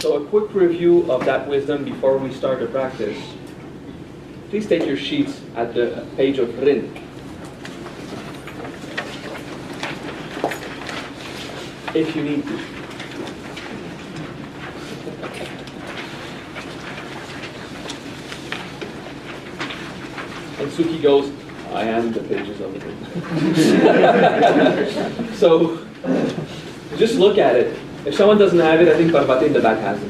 So a quick review of that wisdom before we start the practice. Please take your sheets at the page of RIN. If you need to. And Suki goes, I am the pages of the RIN. So, just look at it. If someone doesn't have it, I think Parvati in the back has it.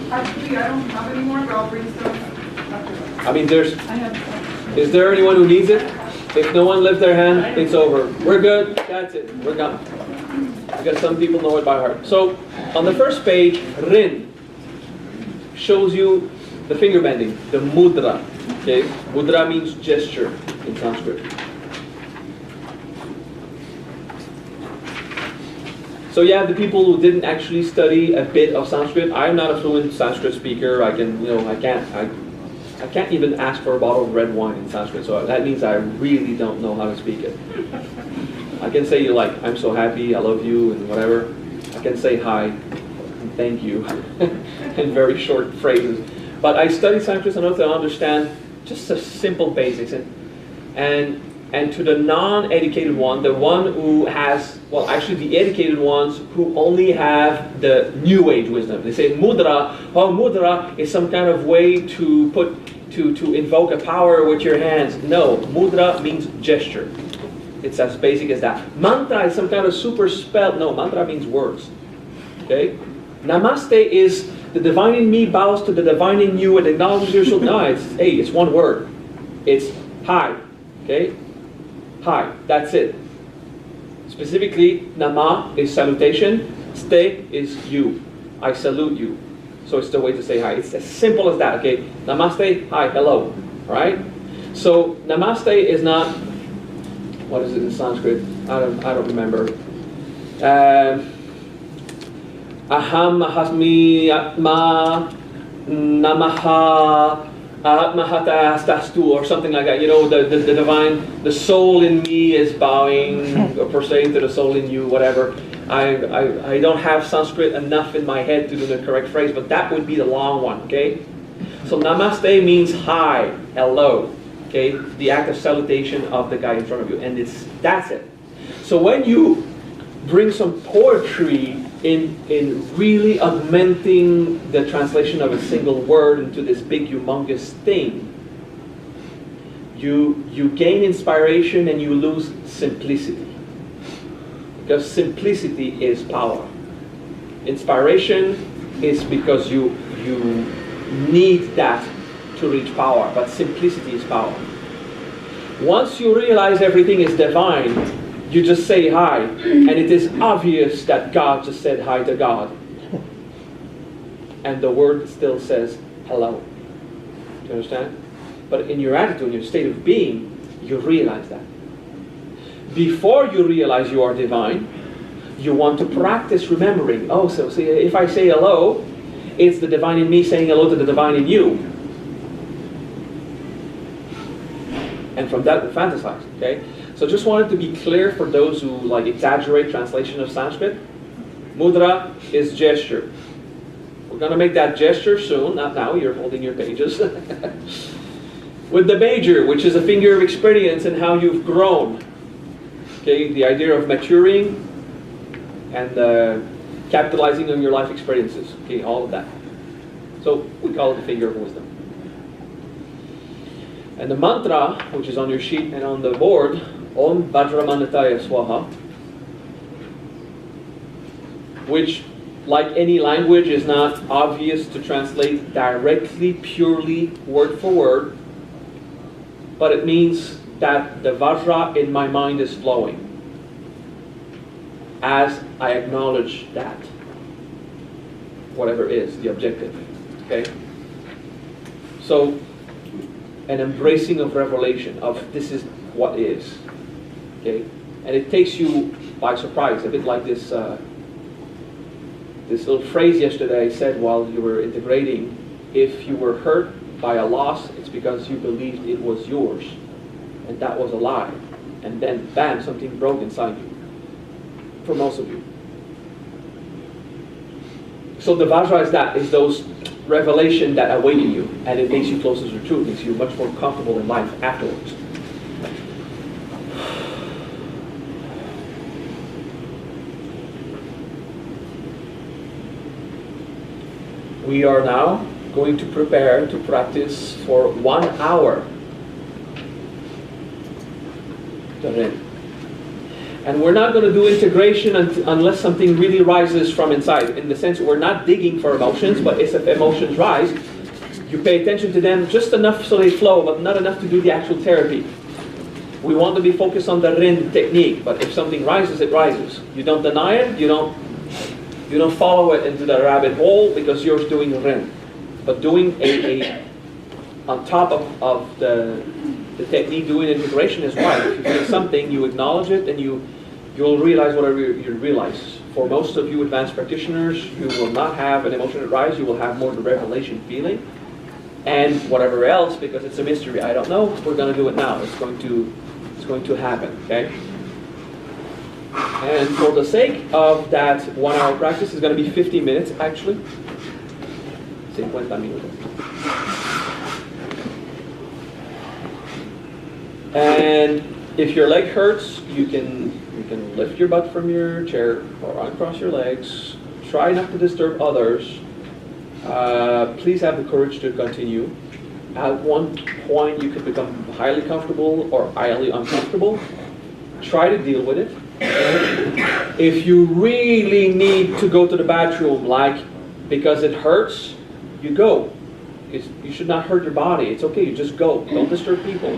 Actually, I don't have any more, but I'll bring some after. I mean, there's. I have some. Is there anyone who needs it? If no one lifts their hand, it's over. We're good. That's it. We're gone. Because some people know it by heart. So, on the first page, RIN shows you the finger bending, the mudra. Okay, mudra means gesture in Sanskrit. So you have the people who didn't actually study a bit of Sanskrit. I'm not a fluent Sanskrit speaker. I can't even ask for a bottle of red wine in Sanskrit. So that means I really don't know how to speak it. I can say like, I'm so happy, I love you, and whatever. I can say hi, and thank you, in very short phrases. But I studied Sanskrit enough to understand just the simple basics. And to the non-educated one, the one who has, well, actually the educated ones who only have the New Age wisdom. They say mudra. Oh, mudra is some kind of way to invoke a power with your hands. No, mudra means gesture. It's as basic as that. Mantra is some kind of super spell. No, mantra means words. Okay? Namaste is the divine in me bows to the divine in you and acknowledges your soul. No, it's one word. It's hi. Okay? Hi, that's it. Specifically, nama is salutation, ste is you. I salute you. So it's the way to say hi. It's as simple as that, okay? Namaste, hi, hello. Alright? So namaste is not, what is it in Sanskrit? I don't remember. Aham ahasmi atma namaha Atmahatastastu, or something like that. You know, the divine, the soul in me is bowing, or per se to the soul in you, whatever. I don't have Sanskrit enough in my head to do the correct phrase, but that would be the long one, okay? So namaste means hi, hello, okay? The act of salutation of the guy in front of you, and that's it. So when you bring some poetry in really augmenting the translation of a single word into this big humongous thing, you gain inspiration and you lose simplicity. Because simplicity is power. Inspiration is because you need that to reach power, but simplicity is power. Once you realize everything is divine, you just say hi, and it is obvious that God just said hi to God. And the word still says hello. Do you understand? But in your attitude, in your state of being, you realize that. Before you realize you are divine, you want to practice remembering. Oh, so see, if I say hello, it's the divine in me saying hello to the divine in you. And from that we fantasize, okay? So just wanted to be clear for those who like exaggerate translation of Sanskrit. Mudra is gesture. We're going to make that gesture soon, not now, you're holding your pages. With the major, which is a finger of experience and how you've grown. Okay, the idea of maturing and capitalizing on your life experiences. Okay, all of that. So we call it the finger of wisdom. And the mantra, which is on your sheet and on the board, Om Vajra Swaha, which, like any language, is not obvious to translate directly, purely, word for word, but it means that the Vajra in my mind is flowing as I acknowledge that, whatever is the objective, okay? So, an embracing of revelation, of this is what is. Okay, and it takes you by surprise, a bit like this this little phrase yesterday I said while you were integrating. If you were hurt by a loss, it's because you believed it was yours, and that was a lie. And then, bam, something broke inside you. For most of you. So the Vajra is that, is those revelation that awaken you, and it makes you closer to the truth, makes you much more comfortable in life afterwards. We are now going to prepare to practice for 1 hour the RIN. And we're not going to do integration unless something really rises from inside. In the sense, we're not digging for emotions, but if emotions rise, you pay attention to them just enough so they flow, but not enough to do the actual therapy. We want to be focused on the RIN technique, but if something rises, it rises. You don't deny it, you don't follow it into the rabbit hole because you're doing RIN. But doing on top of the technique, doing integration is right. If you feel something, you acknowledge it, and you'll realize whatever you realize. For most of you advanced practitioners, you will not have an emotion that rise. You will have more the revelation feeling, and whatever else, because it's a mystery. I don't know. We're going to do it now. It's going to happen. Okay. And for the sake of that 1 hour practice, it's going to be 50 minutes actually. 50 minutos. And if your leg hurts, you can lift your butt from your chair or uncross your legs. Try not to disturb others. Please have the courage to continue. At one point, you could become highly comfortable or highly uncomfortable. Try to deal with it. If you really need to go to the bathroom, like because it hurts, you go. You should not hurt your body. It's okay, you just go. Don't disturb people.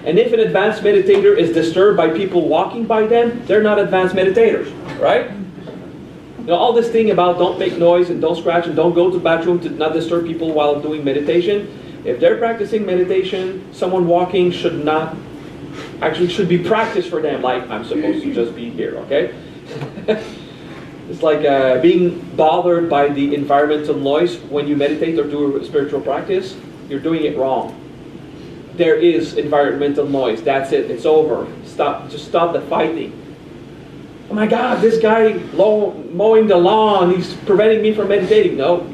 And if an advanced meditator is disturbed by people walking by them, they're not advanced meditators, right? You know, all this thing about don't make noise and don't scratch and don't go to the bathroom to not disturb people while doing meditation. If they're practicing meditation, someone walking should be practice for them, like I'm supposed to just be here, okay? It's like being bothered by the environmental noise when you meditate or do a spiritual practice. You're doing it wrong. There is environmental noise. That's it. It's over. Stop. Just stop the fighting. Oh my God, this guy mowing the lawn, he's preventing me from meditating. No,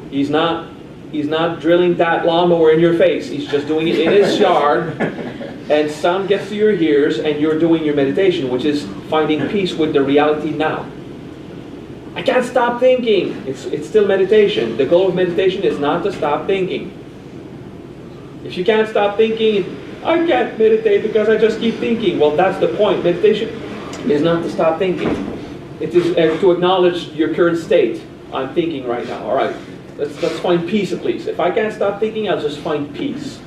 he's not. He's not drilling that lawnmower in your face. He's just doing it in his yard. And sound gets to your ears and you're doing your meditation, which is finding peace with the reality now. I can't stop thinking. It's still meditation. The goal of meditation is not to stop thinking. If you can't stop thinking, I can't meditate because I just keep thinking. Well, that's the point. Meditation is not to stop thinking. It is to acknowledge your current state. I'm thinking right now. All right, let's find peace at least. If I can't stop thinking, I'll just find peace.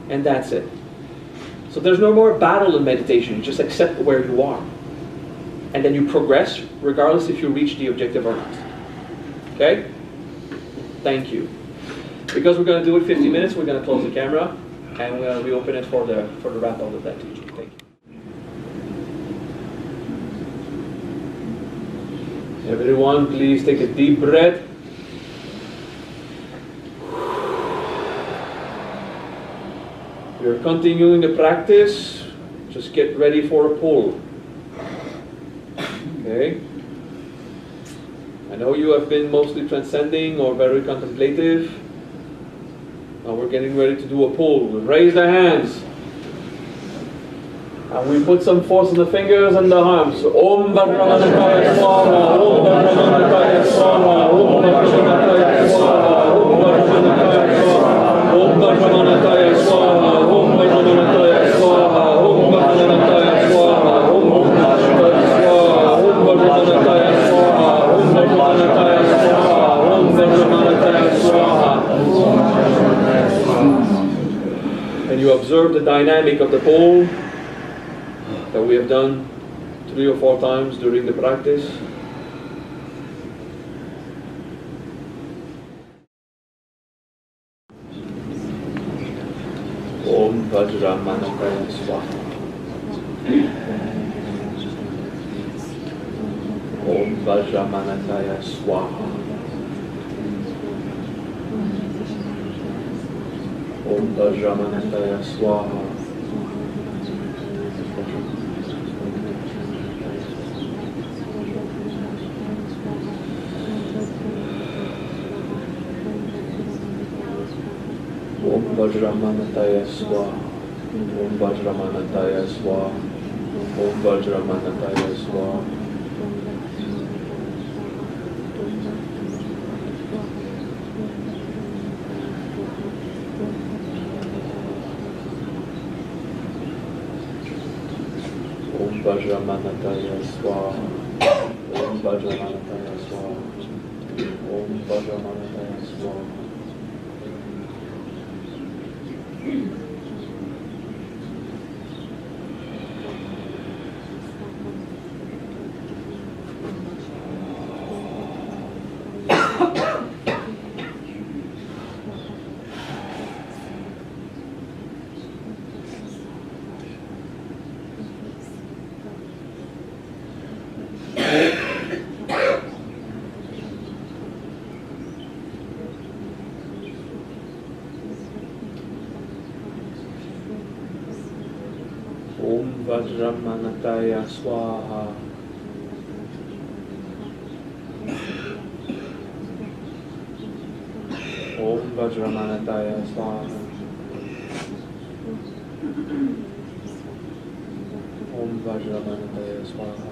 And that's it. So there's no more battle in meditation. You just accept where you are. And then you progress regardless if you reach the objective or not. Okay? Thank you. Because we're going to do it 50 minutes, we're going to close the camera and we're going to reopen it for the wrap up of that teaching. Thank you. Everyone, please take a deep breath. You're continuing the practice. Just get ready for a pull. Okay? I know you have been mostly transcending or very contemplative. Now we're getting ready to do a pull. We raise the hands. And we put some force on the fingers and the arms. Om Vajra Swaha, Om Vajra Swaha, Om Vajra Swaha, Om Vajra Swaha, Om Vajra Swaha, Om Vajra Swaha, Om Vajra Swaha, Om And you observe the dynamic of the pole that we have done 3 or 4 times during the practice. Om Vajra Manakaya Swaha. Om Vajra Manakaya Swaha. Om Vajra Manakaya Swaha. Vajramanataya Swaha. Om Vajramanataya Swaha. Om Vajramanataya Swaha. Om Vajramanataya Swaha. Om Vajramanataya Swaha. Om Vajramanataya Swaha. Om Vajramanataya Swaha. Om Vajramanataya Swaha. Om Vajramanataya Swaha.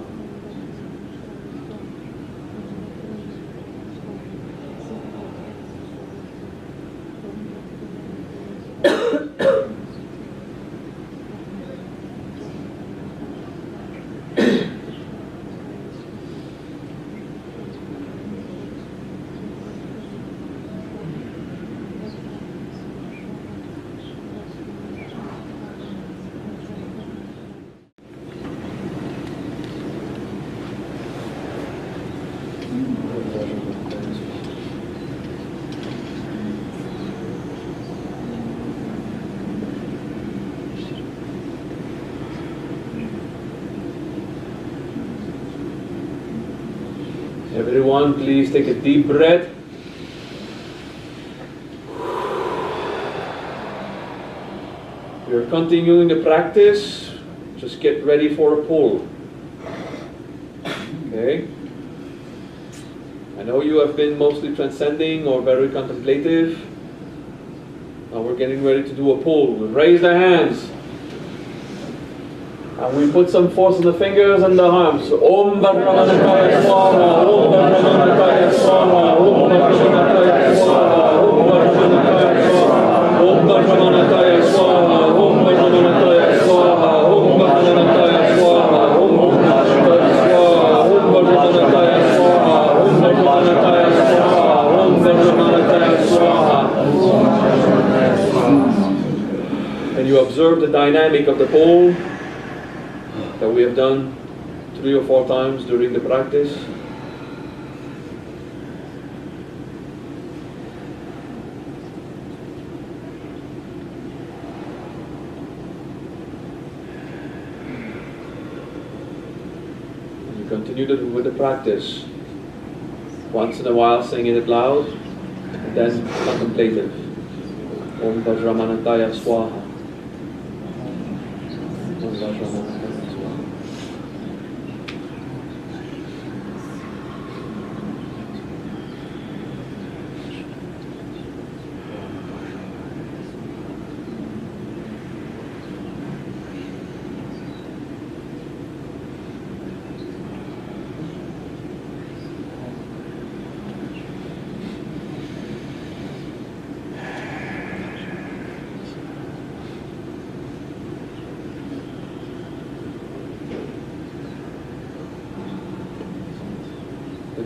Everyone, please take a deep breath. You're continuing the practice. Just get ready for a pull. Okay? I know you have been mostly transcending or very contemplative. Now we're getting ready to do a pull. We raise the hands. And we put some force on the fingers and the arms. Om Vajramanataya Swaha. Om Vajramanataya Swaha. Om Vajramanataya Swaha. Om Vajramanataya Swaha. Om Vajramanataya Swaha. Om Vajramanataya Swaha. Om Vajramanataya Swaha. Om Vajramanataya Swaha. Om Vajramanataya Swaha. Om Vajramanataya Swaha. And you observe the dynamic of the pole that we have done 3 or 4 times during the practice. And you continue with the practice. Once in a while singing it loud, and then contemplative. Om Vajramanataya Swaha. Om Vajramanataya.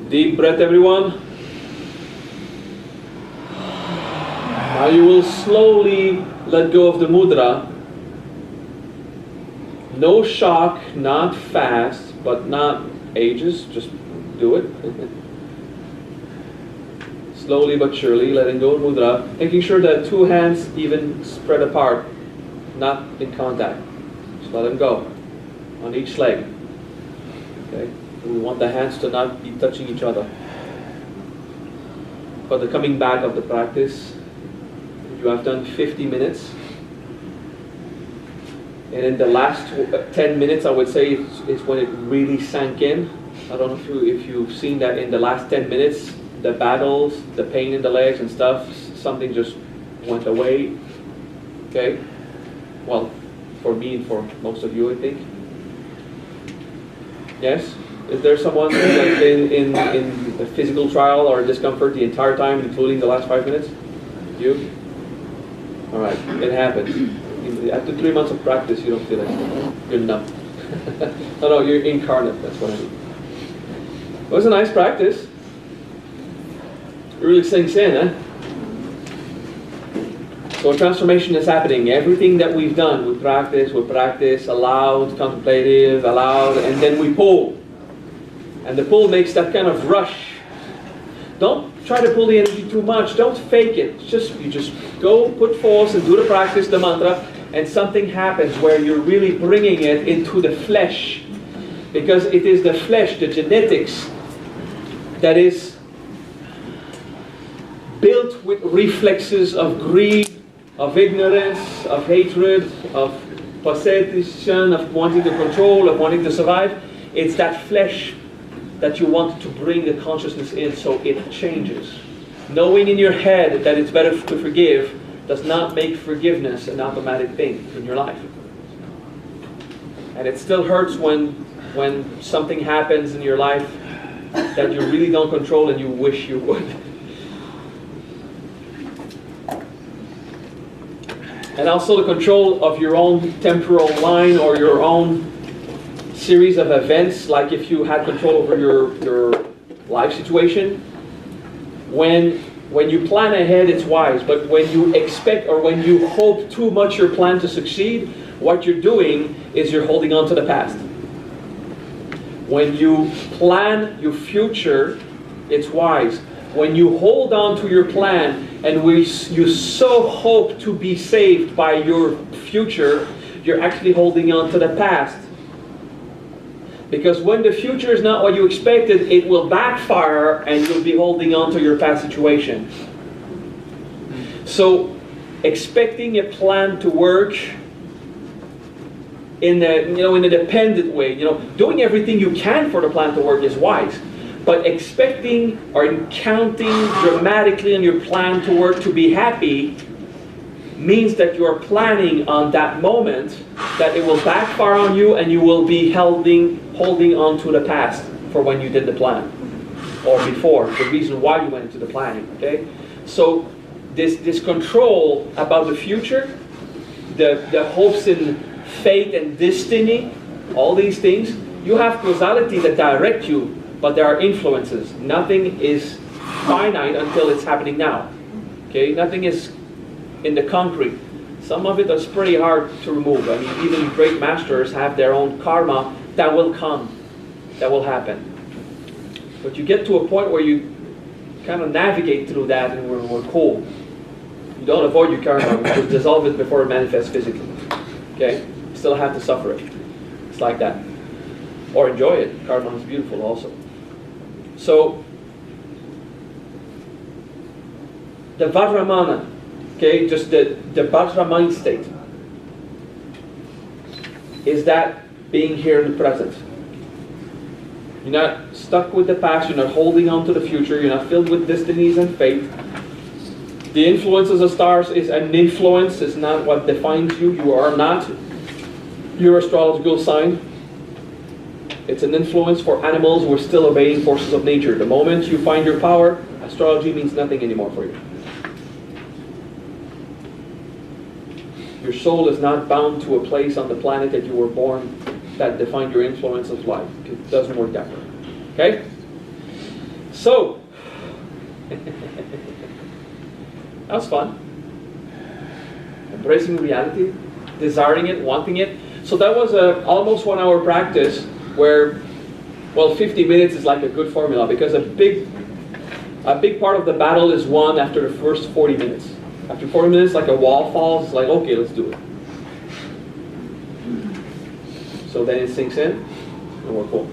Deep breath, everyone. Now you will slowly let go of the mudra. No shock, not fast, but not ages. Just do it. Slowly but surely, letting go of mudra. Making sure that 2 hands even spread apart, not in contact. Just let them go on each leg. Okay. We want the hands to not be touching each other. For the coming back of the practice, you have done 50 minutes. And in the last 10 minutes, I would say, is when it really sank in. I don't know if you've seen that in the last 10 minutes, the battles, the pain in the legs and stuff, something just went away. Okay? Well, for me and for most of you, I think. Yes? Is there someone that's been in a physical trial or discomfort the entire time, including the last 5 minutes? You? All right, it happens. After 3 months of practice, you don't feel it. You're numb. No, you're incarnate, that's what I mean. It was a nice practice. It really sinks in, eh? So transformation is happening. Everything that we've done, we practice, allowed, contemplative, allowed, and then we pull. And the pull makes that kind of rush. Don't try to pull the energy too much. Don't fake it. You just go, put force, and do the practice, the mantra, and something happens where you're really bringing it into the flesh. Because it is the flesh, the genetics, that is built with reflexes of greed, of ignorance, of hatred, of possession, of wanting to control, of wanting to survive. It's that flesh that you want to bring the consciousness in so it changes. Knowing in your head that it's better to forgive does not make forgiveness an automatic thing in your life. And it still hurts when something happens in your life that you really don't control and you wish you would. And also the control of your own temporal line or your own series of events, like if you had control over your life situation. When you plan ahead, it's wise, but when you expect or when you hope too much your plan to succeed, what you're doing is you're holding on to the past. When you plan your future, it's wise. When you hold on to your plan and you so hope to be saved by your future, you're actually holding on to the past. Because when the future is not what you expected, it will backfire and you'll be holding on to your past situation. So, expecting a plan to work in a dependent way, doing everything you can for the plan to work is wise. But expecting or counting dramatically on your plan to work to be happy means that you are planning on that moment that it will backfire on you and you will be holding on to the past for when you did the plan or before, the reason why you went into the planning. Okay, so this control about the future, the hopes in fate and destiny, all these things, you have causality that direct you, but there are influences. Nothing is finite until it's happening now. Okay, nothing is in the concrete. Some of it is pretty hard to remove. I mean, even great masters have their own karma that will come, that will happen. But you get to a point where you kind of navigate through that and we're cool. You don't avoid your karma, you just dissolve it before it manifests physically. Okay? You still have to suffer it. It's like that. Or enjoy it. Karma is beautiful also. So, the Vajramana, okay, just the Vajra mind state, is that being here in the present. You're not stuck with the past, you're not holding on to the future, you're not filled with destinies and fate. The influences of stars is an influence, it's not what defines you. You are not your astrological sign. It's an influence for animals who are still obeying forces of nature. The moment you find your power, astrology means nothing anymore for you. Your soul is not bound to a place on the planet that you were born that defined your influence of life. It doesn't work that way. Okay? So, that was fun. Embracing reality, desiring it, wanting it. So that was a almost 1 hour practice where, well, 50 minutes is like a good formula because a big part of the battle is won after the first 40 minutes. After 40 minutes, like a wall falls, it's like, okay, let's do it. So then it sinks in, and we're cool.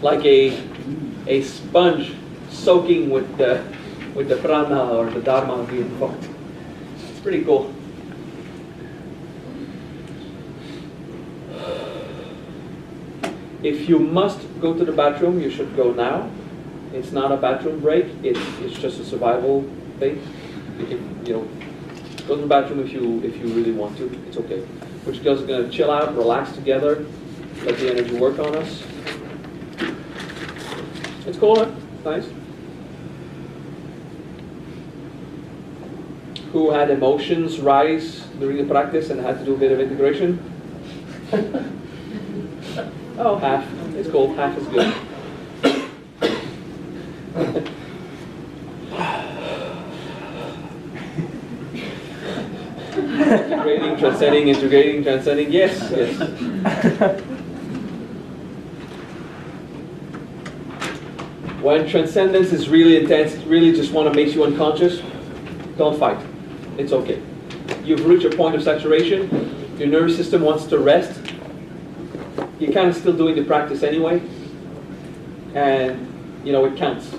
Like a sponge soaking with the prana or the dharma being cooked. It's pretty cool. If you must go to the bathroom, you should go now. It's not a bathroom break. It's just a survival thing. You can, Go to the bathroom if you really want to. It's okay. We're just going to chill out, relax together, let the energy work on us. It's cool, huh? Nice. Who had emotions rise during the practice and had to do a bit of integration? Oh, half. It's cool. Half is good. Integrating, transcending, integrating, transcending. Yes, yes. When transcendence is really intense, it really just want to make you unconscious, don't fight. It's okay. You've reached a point of saturation. Your nervous system wants to rest. You're kind of still doing the practice anyway. And, you know, it counts.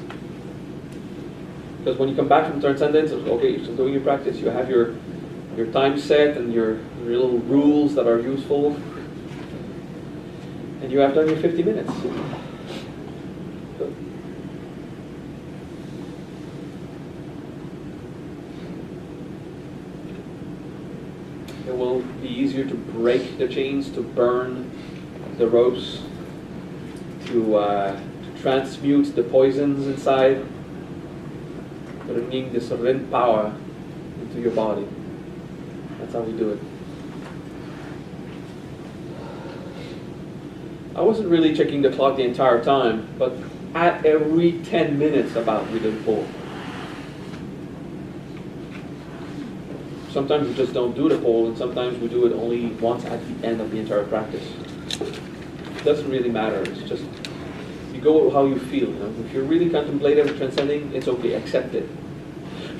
Because when you come back from transcendence, okay, you're still doing your practice. You have your time set and your little rules that are useful. And you have done your 50 minutes. Good. It will be easier to break the chains, to burn the ropes, to transmute the poisons inside, bringing this RIN power into your body. That's how we do it. I wasn't really checking the clock the entire time, but at every 10 minutes about we did pull. Sometimes we just don't do the pull, and sometimes we do it only once at the end of the entire practice. It doesn't really matter. It's just you go with how you feel. You know? If you're really contemplative and transcending, it's okay. Accept it.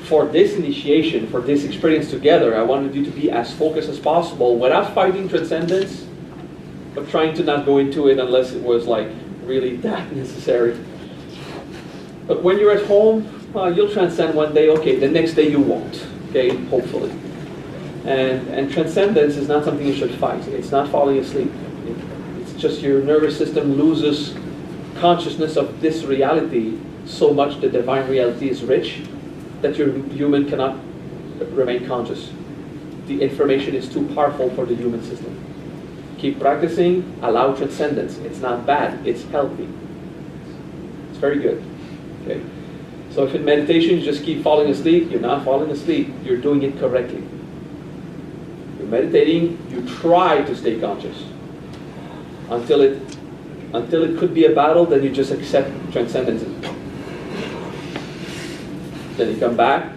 For this initiation, for this experience together, I wanted you to be as focused as possible without fighting transcendence, but trying to not go into it unless it was like really that necessary. But when you're at home, you'll transcend one day. Okay, the next day you won't. Okay, hopefully. And transcendence is not something you should fight. It's not falling asleep. It's just your nervous system loses consciousness of this reality so much the divine reality is rich that your human cannot remain conscious. The information is too powerful for the human system. Keep practicing, allow transcendence. It's not bad, it's healthy. It's very good. Okay. So if in meditation you just keep falling asleep, you're not falling asleep, you're doing it correctly. You're meditating, you try to stay conscious. Until it could be a battle, then you just accept transcendence. Then you come back,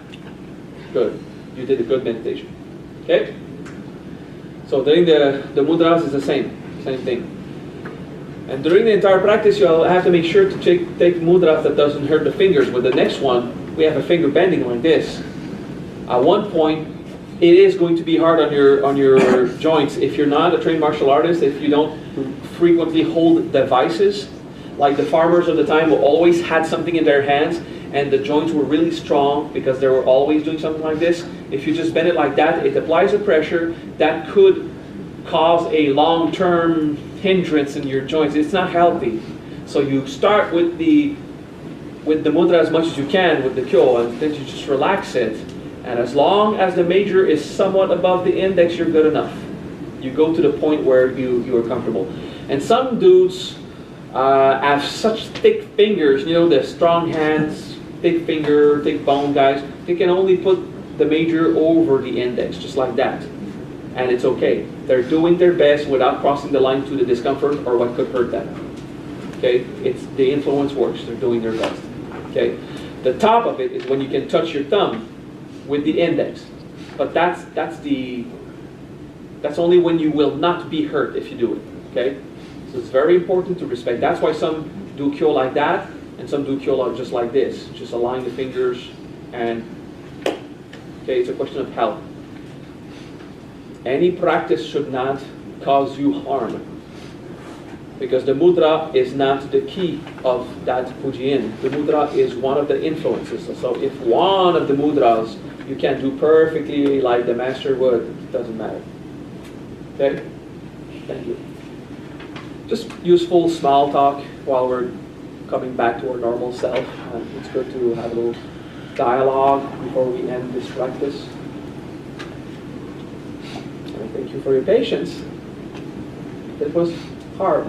good. You did a good meditation. Okay? So during the mudras is the same thing. And during the entire practice, you'll have to make sure to take mudras that doesn't hurt the fingers. With the next one, we have a finger bending like this. At one point, it is going to be hard on your joints. If you're not a trained martial artist, if you don't frequently hold devices, like the farmers of the time who always had something in their hands, and the joints were really strong because they were always doing something like this. If you just bend it like that, it applies a pressure that could cause a long-term hindrance in your joints. It's not healthy. So you start with the mudra as much as you can with the kyo, and then you just relax it. And as long as the major is somewhat above the index, you're good enough. You go to the point where you are comfortable. And some dudes have such thick fingers, you know, the strong hands, thick finger, thick bone guys, they can only put the major over the index, just like that. And it's okay. They're doing their best without crossing the line to the discomfort or what could hurt them. Okay? It's the influence works. They're doing their best. Okay? The top of it is when you can touch your thumb with the index. But that's only when you will not be hurt if you do it. Okay? So it's very important to respect. That's why some do kyo like that, and some do kyo just like this. Just align the fingers and, okay, it's a question of health. Any practice should not cause you harm, because the mudra is not the key of that kuji-in. The mudra is one of the influences. So if one of the mudras you can do perfectly like the master would, it doesn't matter. Okay? Thank you. Just useful small talk while we're coming back to our normal self. It's good to have a little dialogue before we end this practice. thank you for your patience. It was hard.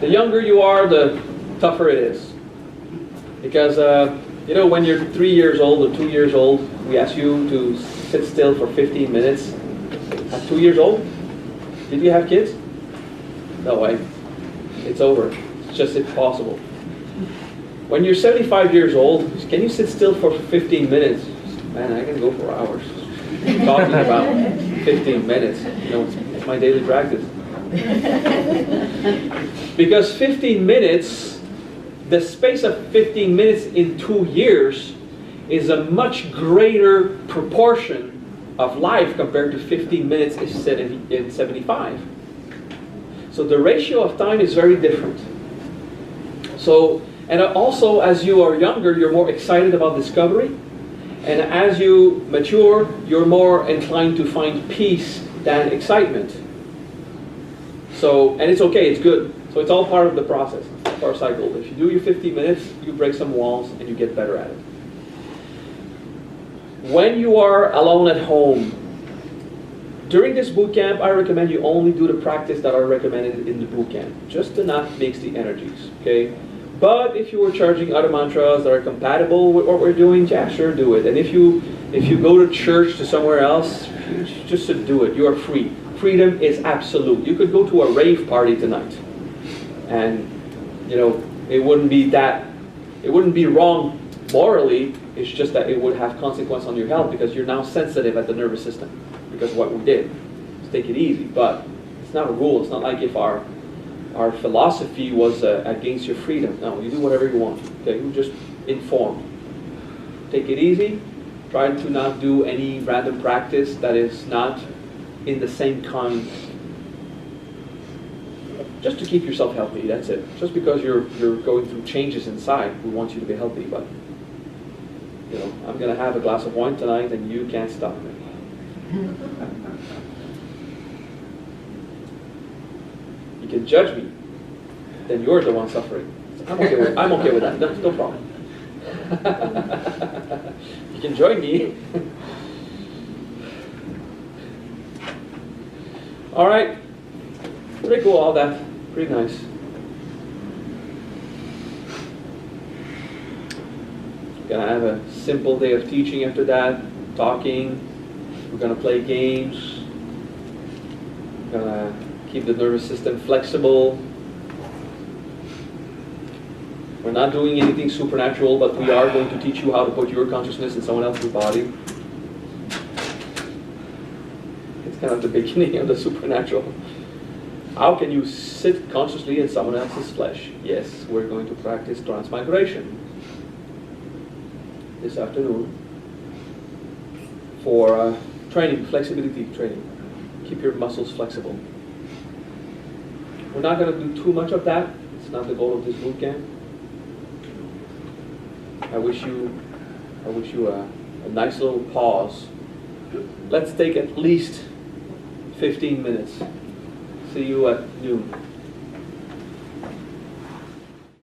The younger you are, the tougher it is. Because, you know, when you're 3 years old or 2 years old, we ask you to sit still for 15 minutes. At 2 years old, did you have kids? No way. It's over. It's just impossible. When you're 75 years old, can you sit still for 15 minutes? Man, I can go for hours talking about 15 minutes. You know, it's my daily practice. Because 15 minutes, the space of 15 minutes in 2 years is a much greater proportion of life compared to 15 minutes in 75. So the ratio of time is very different. So, and also as you are younger, you're more excited about discovery. And as you mature, you're more inclined to find peace than excitement. So, and it's okay, it's good. So it's all part of the process, of our cycle. If you do your 50 minutes, you break some walls and you get better at it. When you are alone at home, during this boot camp, I recommend you only do the practice that are recommended in the boot camp, just to not mix the energies, okay? But if you were charging other mantras that are compatible with what we're doing, yeah, sure, do it. And if you go to church to somewhere else, just to do it. You are free. Freedom is absolute. You could go to a rave party tonight, and you know it wouldn't be wrong morally. It's just that it would have consequence on your health because you're now sensitive at the nervous system because of what we did. Just take it easy, but it's not a rule. It's not like if our philosophy was against your freedom. No, you do whatever you want. Okay, you just informed. Take it easy. Try to not do any random practice that is not in the same kind. Just to keep yourself healthy. That's it. Just because you're going through changes inside, we want you to be healthy. But you know, I'm going to have a glass of wine tonight, and you can't stop me. You can judge me, then you're the one suffering. I'm okay with that. No problem. You can join me. All right. Pretty cool, all that. Pretty nice. Gonna have a simple day of teaching after that, talking. We're gonna play games. We're gonna keep the nervous system flexible. We're not doing anything supernatural, but we are going to teach you how to put your consciousness in someone else's body. It's kind of the beginning of the supernatural. How can you sit consciously in someone else's flesh? Yes, we're going to practice transmigration this afternoon for training, flexibility training. Keep your muscles flexible. We're not going to do too much of that. It's not the goal of this boot camp. I wish you a nice little pause. Let's take at least 15 minutes. See you at noon.